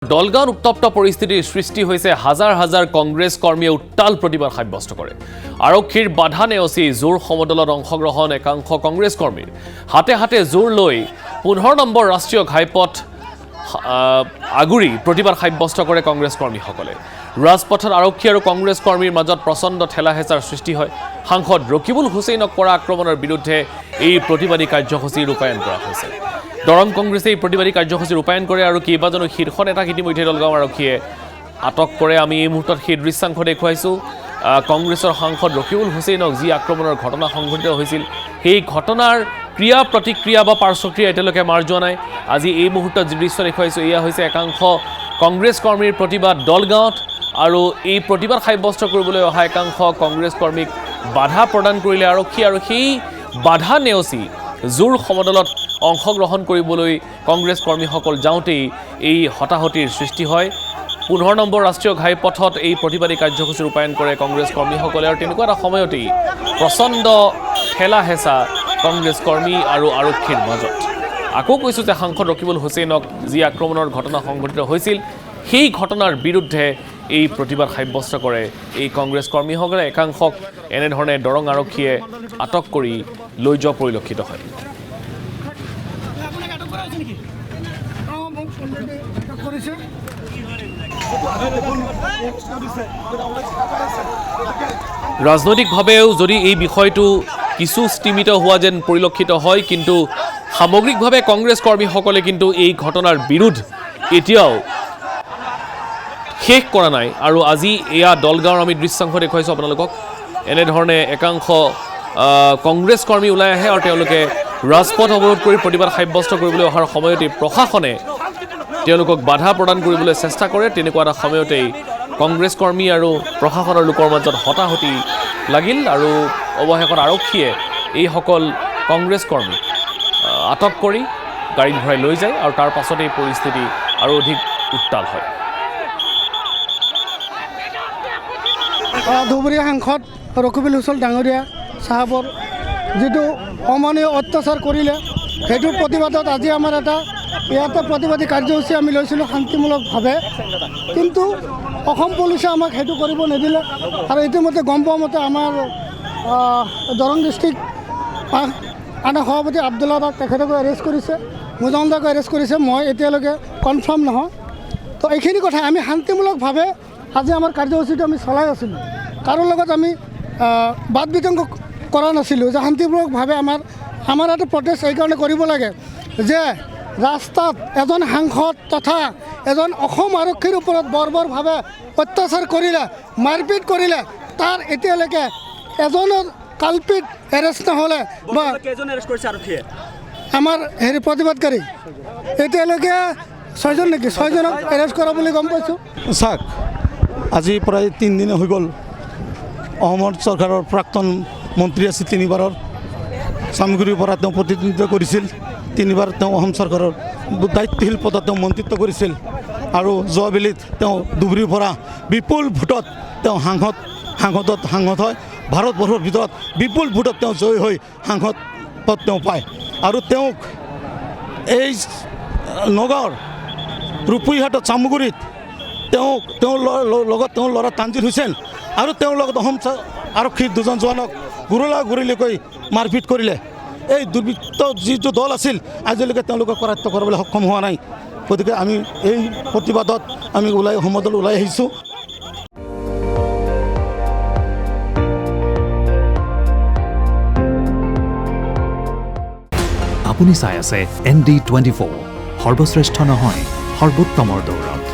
দলগাঁৱত উত্তপ্ত পৰিস্থিতিৰ সৃষ্টি হৈছে হাজাৰ হাজাৰ কংগ্ৰেছ কৰ্মীয়ে উত্তাল প্ৰতিবাদ সাব্যস্ত কৰে। আৰক্ষীৰ বাধা নেওচি জোৰ সমদলত অংশগ্ৰহণ একাংশ কংগ্ৰেছ কৰ্মীৰ হাতে হাতে জোৰ লৈ 15 নম্বৰ ৰাষ্ট্ৰীয় ঘাইপথ আগুৰি প্ৰতিবাদ সাব্যস্ত কৰে কংগ্ৰেছ কৰ্মীসকলে। ৰাজপথত আৰক্ষী আৰু কংগ্ৰেছ কৰ্মীৰ মাজত প্ৰচণ্ড ঠেলা হেঁচাৰ সৃষ্টি হয়। সাংসদ ৰকিবুল হুছেইনক কৰা আক্ৰমণৰ বিৰুদ্ধে এই প্ৰতিবাদী কাৰ্যসূচী ৰূপায়ণ কৰা হৈছে। দৰং কংগ্ৰেছে এই প্ৰতিবাদী কাৰ্যসূচী ৰূপায়ণ কৰে আৰু কেইবাজনো শীৰ্ষ নেতাক ইতিমধ্যে দলগাঁও আৰক্ষীয়ে আটক কৰে। আমি এই মুহূৰ্তত সেই দৃশ্যাংশ দেখুৱাইছোঁ। কংগ্ৰেছৰ সাংসদ ৰকিবুল হুছেইনক যি আক্ৰমণৰ ঘটনা সংঘটিত হৈছিল, সেই ঘটনাৰ ক্ৰিয়া প্ৰতিক্ৰিয়া বা পাৰ্শ্বক্ৰিয়া এতিয়ালৈকে মাৰ যোৱা নাই। আজি এই মুহূৰ্তত যি দৃশ্য দেখুৱাইছোঁ, এয়া হৈছে একাংশ কংগ্ৰেছ কৰ্মীৰ প্ৰতিবাদ দলগাঁৱত, আৰু এই প্ৰতিবাদ সাব্যস্ত কৰিবলৈ অহা একাংশ কংগ্ৰেছ কৰ্মীক বাধা প্ৰদান কৰিলে আৰক্ষী, আৰু সেই বাধা নেওচি জোৰ সমদলত অংশগ্ৰহণ কৰিবলৈ কংগ্ৰেছ কৰ্মীসকল যাওঁতেই এই হতাহতিৰ সৃষ্টি হয়। 15 নম্বৰ ৰাষ্ট্ৰীয় ঘাইপথত এই প্ৰতিবাদী কাৰ্যসূচী ৰূপায়ণ কৰে কংগ্ৰেছ কৰ্মীসকলে, আৰু তেনেকুৱা এটা সময়তেই প্ৰচণ্ড ঠেলা হেঁচা কংগ্ৰেছ কৰ্মী আৰু আৰক্ষীৰ মাজত। আকৌ কৈছোঁ যে সাংসদ ৰকিবুল হুছেইনক যি আক্ৰমণৰ ঘটনা সংঘটিত হৈছিল, সেই ঘটনাৰ বিৰুদ্ধে এই প্ৰতিবাদ সাব্যস্ত কৰে এই কংগ্ৰেছ কৰ্মীসকলে। একাংশক এনেধৰণে দৰং আৰক্ষীয়ে আটক কৰি লৈ যোৱা পৰিলক্ষিত হয়। ৰাজনৈতিকভাৱেও যদি এই বিষয়টো কিছু স্তিমিত হোৱা যেন পৰিলক্ষিত হয়, কিন্তু সামগ্ৰিকভাৱে কংগ্ৰেছ কৰ্মীসকলে কিন্তু এই ঘটনাৰ বিৰোধ এতিয়াও শেষ কৰা নাই। আৰু আজি এয়া দলগাঁৱৰ আমি দৃশ্যাংশ দেখুৱাইছোঁ আপোনালোকক। এনেধৰণে একাংশ কংগ্ৰেছ কৰ্মী ওলাই আহে আৰু তেওঁলোকে ৰাজপথ অৱৰোধ কৰি প্ৰতিবাদ সাব্যস্ত কৰিবলৈ অহাৰ সময়তেই প্ৰশাসনে তেওঁলোকক বাধা প্ৰদান কৰিবলৈ চেষ্টা কৰে। তেনেকুৱা এটা সময়তেই কংগ্ৰেছ কৰ্মী আৰু প্ৰশাসনৰ লোকৰ মাজত হতাহতি লাগিল, আৰু অৱশেষত আৰক্ষীয়ে এইসকল কংগ্ৰেছ কৰ্মীক আটক কৰি গাড়ীত ভৰাই লৈ যায়, আৰু তাৰ পাছতেই পৰিস্থিতি আৰু অধিক উত্তাল হয়। ধুবুৰীয়া সাংসদ ৰকিবুল হুছেইন ডাঙৰীয়া চাহাবৰ যিটো অমানৱীয় অত্যাচাৰ কৰিলে, সেইটোৰ প্ৰতিবাদত আজি আমাৰ এটা ইয়াতে প্ৰতিবাদী কাৰ্যসূচী আমি লৈছিলোঁ শান্তিমূলকভাৱে, কিন্তু অসম পুলিচে আমাক সেইটো কৰিব নিদিলে। আৰু ইতিমধ্যে গম পোৱা মতে আমাৰ দৰং ডিষ্ট্ৰিক্ট আনা সভাপতি আব্দুল্লাহ দাক তেখেতকো এৰেষ্ট কৰিছে, মুজান দাকো এৰেষ্ট কৰিছে। মই এতিয়ালৈকে কনফাৰ্ম নহয়। তো এইখিনি কথা আমি শান্তিমূলকভাৱে আজি আমাৰ কাৰ্যসূচীটো আমি চলাই আছিলোঁ। কাৰো লগত আমি বাদ বিতংগ কৰা নাছিলোঁ। যে শান্তিমূলকভাৱে আমাৰ এটা প্ৰটেষ্ট এইকাৰণে কৰিব লাগে যে ৰাস্তাত এজন সাংসদ তথা এজন অসম আৰক্ষীৰ ওপৰত বৰ্বৰভাৱে অত্যাচাৰ কৰিলে, মাৰপিট কৰিলে, তাৰ এতিয়ালৈকে এজনৰ কালপিত এৰেষ্ট নহ'লে বা আমাৰ প্ৰতিবাদকাৰী এতিয়ালৈকে 6জন নেকি, 6জনক এৰেষ্ট কৰা বুলি গম পাইছোঁ। চাওক, আজি প্ৰায় 3 দিন হৈ গ'ল অসমৰ চৰকাৰৰ প্ৰাক্তন মন্ত্ৰী আছিল, 3বাৰৰ চামগুৰিৰ পৰা তেওঁ প্ৰতিনিধিত্ব কৰিছিল, 3বাৰ তেওঁ অসম চৰকাৰৰ দায়িত্বশীল পদত তেওঁ মন্ত্ৰিত্ব কৰিছিল, আৰু যোৱাবেলিত তেওঁ ধুবুৰীৰ পৰা বিপুল ভোটত তেওঁ সাংসদ হয়। ভাৰতবৰ্ষৰ ভিতৰত বিপুল ভোটত তেওঁ জয়ী হৈ সাংসদ পদ তেওঁ পায়। আৰু তেওঁক এই নগাঁৱৰ ৰূপহীহাটত চামগুৰিত তেওঁৰ লগত তেওঁৰ ল'ৰা তানজিৰ হুছেইন আৰু তেওঁৰ লগত অসম আৰক্ষীৰ 2জন জোৱানক গুৰলিকৈ মাৰপিট কৰিলে। এই দুৰ্বৃত্ত যিটো দল আছিল, আজিলৈকে তেওঁলোকক কৰায়ত্ব কৰিবলৈ সক্ষম হোৱা নাই। গতিকে আমি এই প্ৰতিবাদত আমি সমদল ওলাই আহিছোঁ। আপুনি চাই আছে ND24, সৰ্বশ্ৰেষ্ঠ নহয়, সৰ্বোত্তমৰ দৌৰত।